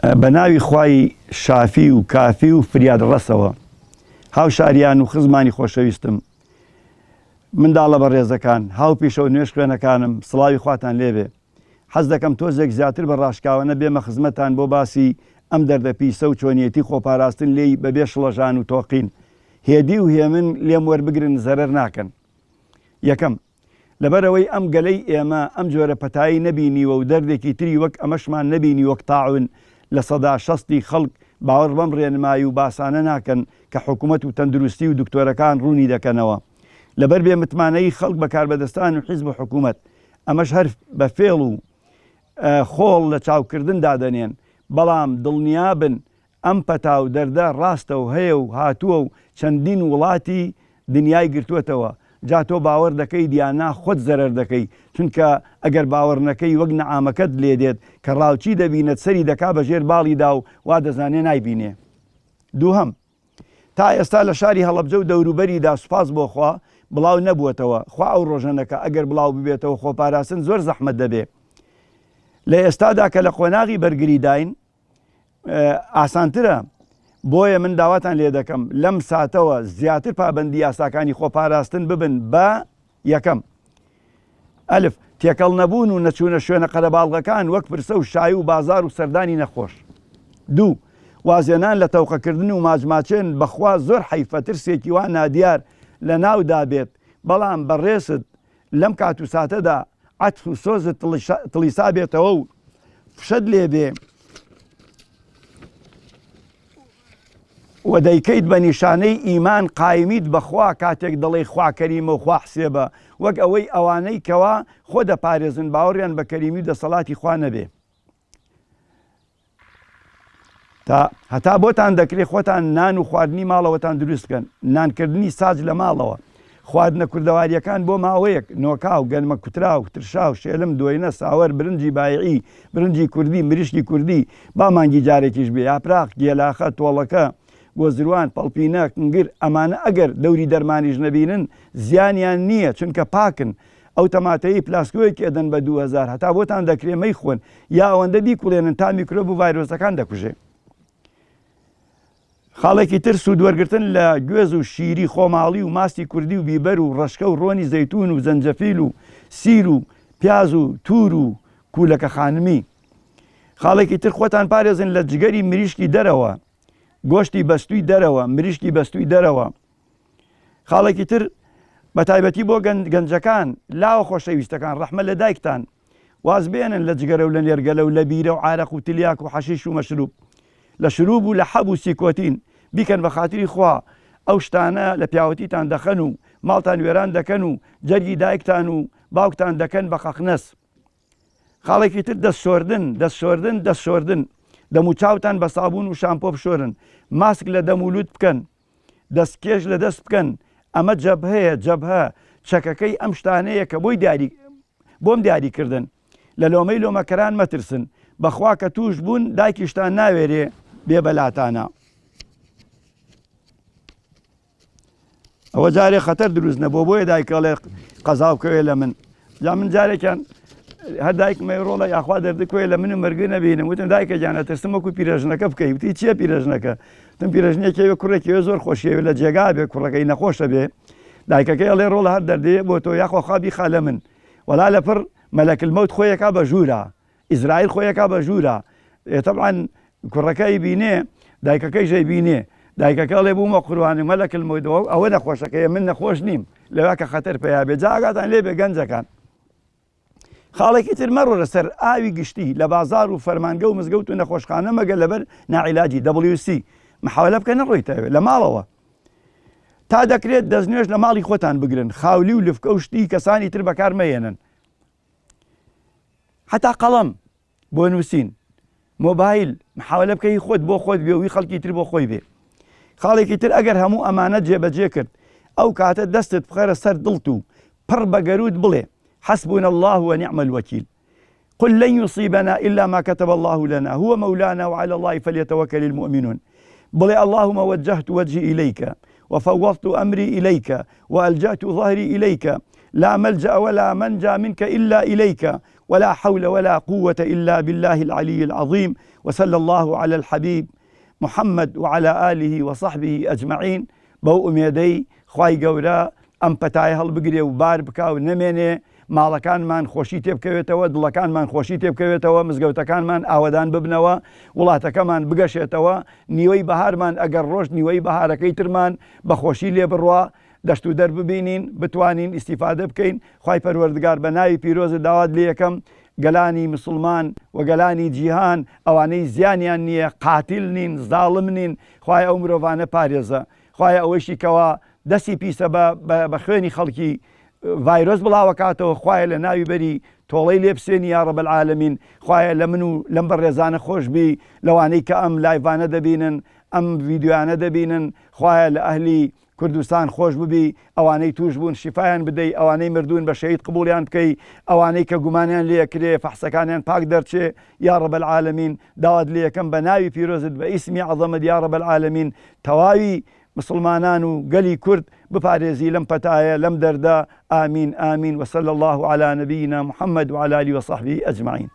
بەناوی خوای شافی و کافی و فریاد ڕەسەوە هاوشاریان و خزمانی خۆشەویستم منداڵە بە ڕێزەکان هاو پیشە و نوێش خوێنەکانم سڵاوی خواتان لێبێ حەز دەکەم تۆزێک زیاتر بە ڕاشکاوانە بێمە خزمەتان بۆ باسی ئەم دەردە پیسە و چۆنیەتی خۆپاراستن لێی بەبێ شڵەژان و تۆقین هێدی و هێمن لێم وەربگرن زەرەر ناکەن. یەکەم لەبەرەوەی ئەم گەلەی ئێمە ئەم جۆرە پەتایی نەبینیوە و دەردێکی تری وەک ئەمەشمان نەبینی وەک تاعون لە سەدا شەستی خەڵک باوەڕ بەم ڕێنمایی و باسانە ناکەن کە حکوومەت و تەندروستی و دکتۆرەکان ڕوونی دەکەنەوە لەبەر بێ متمانەی خەڵک بە کاربەدەستان و حیزب و حکوومەت ئەمەش هەر بە فێڵ و خۆڵ لە چاوکردن دادەنێن بەڵام دڵنیابن ئەم پەتا و دەردە ڕاستە و هەیە و هاتووە و چەندین وڵاتی دنیای گرتووەتەوە جا تۆ باوەڕ دەکەی دیانا خۆت زەرەر دەکەی چونکە ئەگەر باوەڕ نەکەی وەک نەعامەکەت لێ دێت کە ڕاوچی دەبینێت سەری دەکا بەژێر باڵیدا و وا دەزانێ نایبینێ. دووهەم تا ئێستا لە شاری هەڵەبجە و دەوروبەریدا سوپاس بۆ خوا بڵاو نەبووەتەوە خوا ئەو ڕۆژەنەکە ئەگەر بڵاو ببێتەوە خۆپاراستن زۆر زەحمەت دەبێ. لە ئێستادا کە لە قۆناغی بەرگری داین ئاسانترە بۆیە من داواتان لێ دەکەم لەم ساتەوە زیاتر پابەندی یاساکانی خۆپاراستن ببن بە یەکەم ئەلف تێکەڵ نەبوون و نەچوونە شوێنە قەرەباڵغەکان وەک پرسە و شایی و بازار و سەردانی نەخۆش. دوو وازێنان لە تەوقەکردن و ماجماچێن بەخوا زۆر حەیفە ترسێکی وان نادیار لە ناودا بێت بەڵام بەڕێست لەم کات و ساتەدا عەتف و سۆزت تڵیسا بێتەوە و فشەت لێ بێ و دەیکەیت بە نیشانەی ئیمان قایمیت بەخوا کاتێک دەڵێی خوا کەریمە و خوا حسێبە وەک ئەوەی ئەوانەی کەوا خۆ دەپارێزن باوەڕیان بە کەریمی و دەسەڵاتی خوا نەبێ. تا هەتا بۆتان دەکرێت خۆتان نان و خواردنی ماڵەوەتان دروستکەن نانکردنی ساج لە ماڵەوە خواردنە کوردەواریەکان بۆ ماوەیەک نۆکا و گەنمە کوترا و ترشا و شێلم دوێنە ساوەر برنجی بایعی برنجی کوردی مریشکی کوردی با مانگی جارێکیش بێ یاپراق گێلاخە تۆڵەکە گۆزروان پەڵپینە کنگر ئەمانە ئەگەر دەوری دەرمانیش نەبینن زیانیان نییە چونکە پاکن ئەو تەماتەی پلاسکۆیەکی ئەدەن بە 2000 هەتا بۆتان دەکرێ مەی خۆن یا ئەوەندە بیکوڵێنن تا میکرۆب و ڤایرۆسەکان دەکوژێ. خاڵێکی تر سوودوەرگرتن لە گوێز و شیری خۆماڵی و ماستی کوردی و بیبەر و ڕەشکە و ڕۆنی زەیتون و زەنجەفیل و سیر و پیاز و تور و کولەکە خانمی. خاڵێکی تر خۆتان پارێزن لە جگەری مریشکی دەرەوە گۆشتی بەستوی دەرەوە مریشکی بەستوی دەرەوە. خاڵێکی تر بە تایبەتی بۆ گەنجەکان لاوە خۆشەویستەکان ڕەحمە لە دایکتان واز بێنن لە جگەرە و لە نێرگەلە و لە بیرە و عارەق و تلیاک و حەشیش و مەشروب لە شروب و لە حەب و سیکۆتین بیکەن بە خاتری خوا ئەو شتانە لە پیاوەتیتان دەخەن و ماڵتان وێران دەکەن و جەرگی دایکتان و باوکتان دەکەن بە قەقنەس. خاڵێکی تر دەستشۆردن دەموچاوتان بە سابوون و شامپۆ بشۆرن ماسک لە دەمولود بکەن دەستکێش لە دەست بکەن ئەمە جەبهە چەکەکەی ئەم شتانەیە کە بۆم دیاریکردن لە لۆمەی لۆمەکەران مەترسن بەخوا کە توش بوون دایکیشتان ناوێرێ بێ بەلاتانە. ئەوە جارێ خەتەر دروست نەبوو بۆیە دایکەڵێ قەزاو کوێ لە من جا من جارێکیان هەر دایکمە ڕۆڵە یاخوا دەردەکوێ لە من و مەرگە نەبینم وتم دایکە گیانە ترسم وەکو پیرەژنەکە بکەی وتی چییە پیرەژنەکە تم پیرەژنێکەوە کوڕێکیوە زۆر خۆشیەوە لە جێگا بێ کوڕەکەی نەخۆشە بێ دایکەکەی ئەڵێ ڕۆڵە هەر دەردێ بۆ تۆ یاخوا خوابی خالە من وەلا لەپڕ مەلەکلمەوت خۆیەکا بە ژوورە ئیزرائیل خۆیەکا بە ژوورە تەبعاً کوڕەکەی بینێ دایکەکەی ژەی بینێ دایکەکە ئەڵێ بوومە قوربانی مەلەکلمەوتەوە ئەوە نەخۆشەکەیە من نەخۆش نیم لەوە کە خەتەر پێیا بێ جا ئاگاتان لێ بێ گەنجەکان. خاڵێکی تر مەڕۆرە سەر ئاوی گشتی لە بازار و فەرمانگە و مزگەوت و نەخۆشخانە مەگە لەبەر ناعیلاجی WC محاولە بکە نەڕۆیتەوێ لە ماڵەوە تا دەکرێت دەستنوێژ لە ماڵی خۆتان بگرن خاولی و لفکە و شتی کەسانی تر بەکار مەهێنن حتا قەڵەم بۆ نووسین مۆبایل محاولە بکەی خۆت بۆ خۆت بێ وی خەڵکی تر بۆ خۆی بێ. خاڵێکی تر ئەگەر هەموو ئەمانە جێبەجێ کرد ئەو کاتە دەستت بخەرە سەر دڵت و پڕ بە گەرود بڵێ حسبنا الله ونعم الوكيل قل لن يصيبنا إلا ما كتب الله لنا هو مولانا وعلى الله فليتوكل المؤمنون بلي اللهم وجهت وجهي إليك وفوضت أمري إليك وألجأت ظهري إليك لا ملجأ ولا منجا منك إلا إليك ولا حول ولا قوة إلا بالله العلي العظيم. وصلى الله على الحبيب محمد وعلى آله وصحبه أجمعين. بو أميدي خواي قورا ئەم پەتایە هەڵبگرێ و بار بکا و نەمێنێ ماڵەکانمان خۆشی تێبکەوێتەوە، دڵەکانمان خۆشی تێبکەوێتەوە، مزگەوتەکانمان ئاوەدان ببنەوە، وڵاتەکەمان بگەشێتەوە، نیوەی بەهارمان ئەگەر ڕۆژ نیوەی بەهارەکەی ترمان بە خۆشی لێ بڕوا، دەشت و دەر ببینین، بتوانین ئیسیفادە بکەین. خوای پەروەردگار بە ناوی پیرۆزە داوات لێ یەکەم گەلانی مسلمان و گەلانی جیهان ئەوانەی زیانیان نییە، قاتیل نین، زاڵم نین، خوای ئەو مرۆڤانە پارێزە. خوای ئەوەشی کەوا دەستی پیسە بە خوێنی خەڵکی ڤایرۆس بڵاوەکاتەوە، خوایە لە ناوی بەری تۆڵەی لێبسێنی یا ڕەب العالەمین. خوایە لە من و لەم بەڕێزانە خۆش بی، لەوانەی کە ئەم لایڤانە دەبینن، ئەم ڤیدیۆیانە دەبینن، خوایە لە ئەهلی کوردستان خۆش ببی، ئەوانەی توش بوون شیفایان بدەی، ئەوانەی مردوون بە شەهید قبوڵیان بکەی، ئەوانەی کە گومانیان لێ کرێ فەحسەکانیان پاک دەرچێ یا ڕەب العالەمین. داوات لێ یەکەم بە ناوی پیرۆزت بە ئیسمی عەزەمەت یا ڕەب العالەمین تەواوی مسلمانان و گەلی کورد بپارێزی لەم پەتایە لەم دەردا. ئامین ئامین. وصلى الله على نبينا محمد وعلى آله وصحبه أجمعين.